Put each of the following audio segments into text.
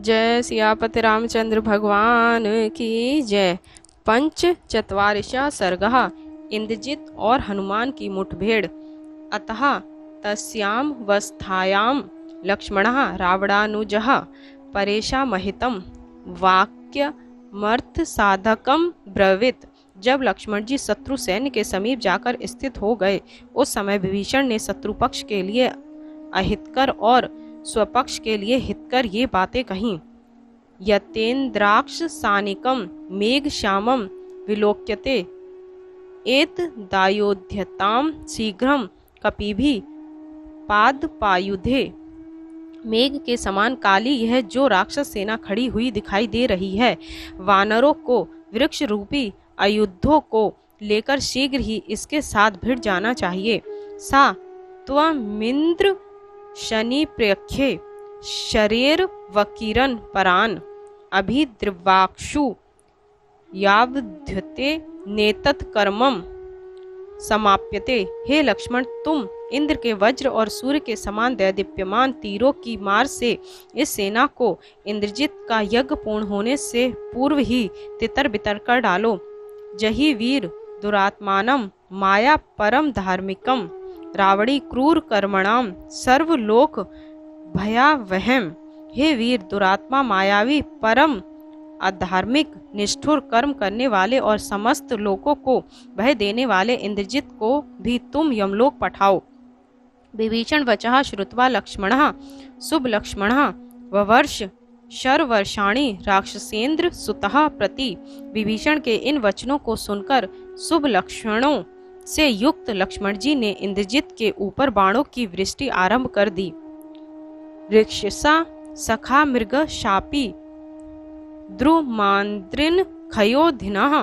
जय सियापति रामचंद्र भगवान की जय। पंच चत्वारिशः सर्गः। इंद्रजित और हनुमान की मुठभेड़। अतः तस्याम वस्थायाम लक्ष्मणः रावणानुजः परेशामहितं वाक्यमर्थ साधकम ब्रवीत। जब लक्ष्मण जी शत्रु सैन्य के समीप जाकर स्थित हो गए, उस समय विभीषण ने शत्रु पक्ष के लिए अहितकर और स्वपक्ष के लिए हितकर ये बातें कहीं। यतेन्द्राक्ष सानिकम मेघ श्यामम विलोक्यते एत दायोध्यताम शीघ्रम कपिभी पादपायुधे। मेघ के समान काली यह जो राक्षस सेना खड़ी हुई दिखाई दे रही है, वानरों को वृक्ष रूपी अयुद्धों को लेकर शीघ्र ही इसके साथ भिड़ जाना चाहिए। सा त्वमिंद्र शनि प्रख्ये शरीर वकीरन परान अभिद्रवाक्षु यावध्यते नेतत्कर्मम समाप्यते। हे लक्ष्मण, तुम इंद्र के वज्र और सूर्य के समान दैदीप्यमान तीरों की मार से इस सेना को इंद्रजित का यज्ञ पूर्ण होने से पूर्व ही तितर बितर कर डालो। जही वीर दुरात्मानम माया परम धार्मिकम रावणी क्रूर कर्मणाम सर्वलोक भयावहम। हे वीर दुरात्मा, मायावी, परम अधार्मिक, निष्ठुर कर्म करने वाले और समस्त लोगों को भय देने वाले इंद्रजित को भी तुम यमलोक पठाओ। विभीषण वचः श्रुत्वा लक्ष्मणः शुभ लक्ष्मणः ववर्ष शरवर्षाणि राक्षसेन्द्र सुतः प्रति। विभीषण के इन वचनों को सुनकर शुभ लक्षणों से युक्त लक्ष्मण जी ने इंद्रजित के ऊपर बाणों की वृष्टि आरंभ कर दी। ऋक्षसा सखा मृग शापी द्रुमांद्रिन खयोधिनः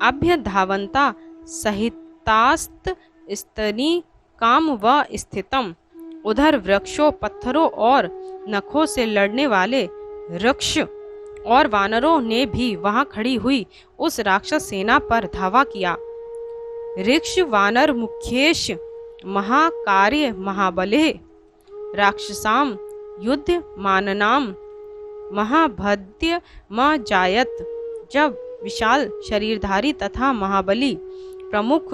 अभ्य धावंता सहितास्त स्तनी काम व स्थितम। उधर वृक्षों, पत्थरों और नखों से लड़ने वाले वृक्ष और वानरों ने भी वहां खड़ी हुई उस राक्षस सेना पर धावा किया। ऋक्ष वानर मुख्येश महाकार्य महाबले राक्षसाम युद्ध माननाम महाभद्य म जायत। जब विशाल शरीरधारी तथा महाबली प्रमुख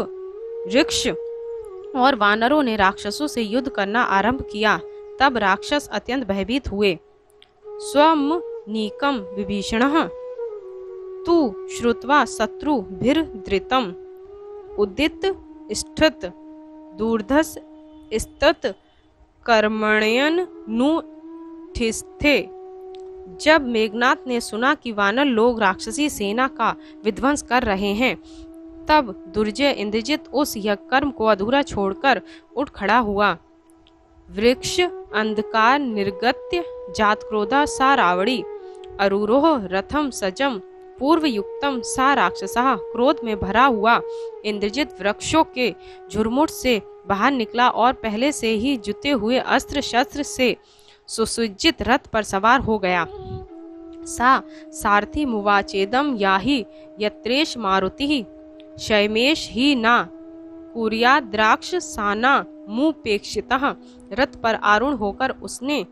ऋक्ष और वानरों ने राक्षसों से युद्ध करना आरंभ किया, तब राक्षस अत्यंत भयभीत हुए। स्वम नीकम विभीषणः तु श्रुत्वा शत्रुभिर्धृतम् उदित स्थित दूर्धस स्तत कर्मण्यन नुठिस्थे। जब मेघनाथ ने सुना कि वानर लोग राक्षसी सेना का विध्वंस कर रहे हैं, तब दुर्जय इंद्रजित उस यज्ञकर्म को अधूरा छोड़कर उठ खड़ा हुआ। वृक्ष अंधकार निर्गत्य जात क्रोधा सा रावणी अरुरोह रथम सजम पूर्व युक्तम सा राक्षसः। क्रोध में भरा हुआ इंद्रजित वृक्षों के झुरमुट से बाहर निकला और पहले से ही जुते हुए अस्त्र शस्त्र से सुसज्जित रथ पर सवार हो गया। सा सारथी मुवाचेदम याहि यत्रेश मारुति शैमेश ही ना कुर्याद्राक्ष साना मुपेक्षितः। रथ पर आरूढ़ होकर उसने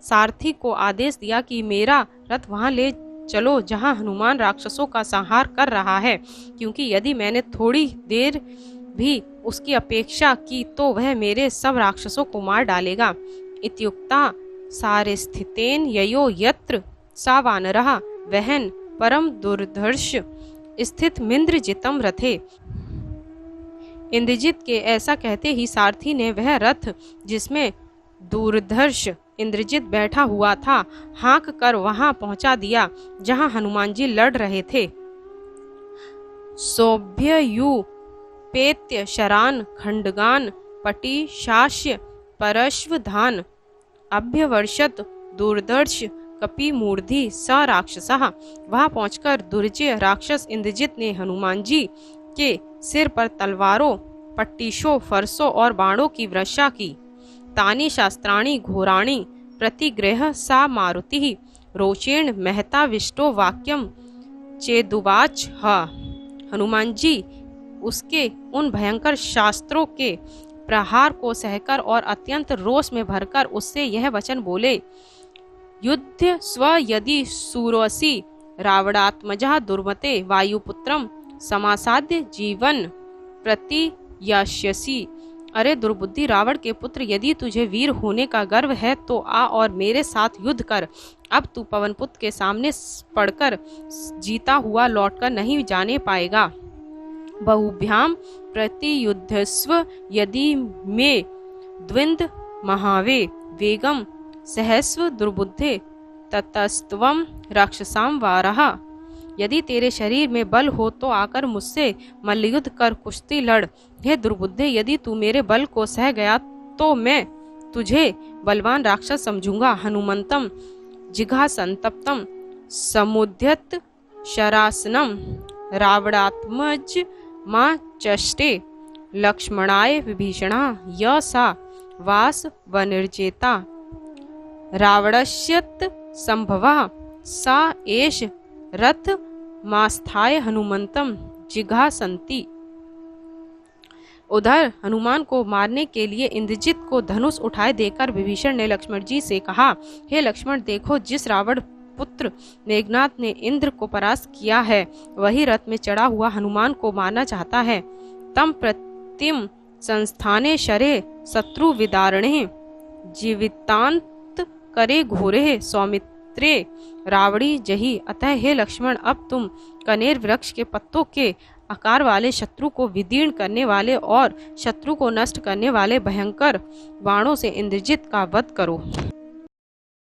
सारथी को आदेश दिया कि मेरा रथ वहां ले चलो जहां हनुमान राक्षसों का संहार कर रहा है, क्योंकि यदि मैंने थोड़ी देर भी उसकी अपेक्षा की तो वह मेरे सब राक्षसों को मार डालेगा। इत्युक्ता सारस्थितेन ययो यत्र सा वानरः वहन परम दुर्धर्ष स्थित मिंद्रजितम रथे। इंद्रजित के ऐसा कहते ही सारथी ने वह रथ जिसमें दूरधर्ष इंद्रजित बैठा हुआ था हाँक कर वहां पहुंचा दिया जहां हनुमान जी लड़ रहे थे। सौभ्ययुपेत्य शरान खंडगान पटी शास्य परश्वधान अभ्यवर्षत दूरदर्श कपि मूर्धि स राक्षसः। वहां पहुंचकर दुर्जय राक्षस इंद्रजित ने हनुमान जी के सिर पर तलवारों, पट्टीशों, फरसों और बाणों की वर्षा की। तानि शास्त्राणि घोराणि प्रतिग्रह सा मारुति रोचेण महता विष्टो वाक्यम चेदुवाच। हनुमान जी उसके उन भयंकर शास्त्रों के प्रहार को सहकर और अत्यंत रोष में भरकर उससे यह वचन बोले, युद्ध स्व यदि सूरोऽसि रावणात्मजः दुर्मते वायुपुत्रम समासाद्य जीवन प्रतियास्यसि। अरे दुर्बुद्धि रावण के पुत्र, यदि तुझे वीर होने का गर्व है तो आ और मेरे साथ युद्ध कर। अब तू पवनपुत्र के सामने पड़कर जीता हुआ लौटकर नहीं जाने पाएगा। बहुभ्याम प्रतियुद्धस्व यदि मे द्विंद महावे वेगम सहस्व दुर्बुद्धे ततस्त्वं राक्षसाम वारः। यदि तेरे शरीर में बल हो तो आकर मुझसे मल्लयुद्ध कर कुश्ती लड़। हे दुर्बुद्धे, यदि तू मेरे बल को सह गया तो मैं तुझे बलवान राक्षस समझूंगा। हनुमंतम जिघासंतप्तम समुद्यत शरासनम रावणात्मज मां चष्टे लक्ष्मणाय विभीषणा य सा वास वनिर्जेता रावणस्यत संभवा सा एष रथ मास्थाय हनुमंतम जिघासंति। उधर हनुमान को मारने के लिए इंद्रजित को धनुष उठाए देकर विभीषण ने लक्ष्मण जी से कहा, हे लक्ष्मण, देखो जिस रावण पुत्र मेघनाथ ने इंद्र को परास्त किया है वही रथ में चढ़ा हुआ हनुमान को मारना चाहता है। तम प्रतिम संस्थाने शरे शत्रु विदारणे जीवितांत करे घोरे सौमित्रे रावणी जही। अतः हे लक्ष्मण, अब तुम कनेर वृक्ष के पत्तों के आकार वाले शत्रु को विदीर्ण करने वाले और शत्रु को नष्ट करने वाले भयंकर बाणों से इंद्रजित का वध करो।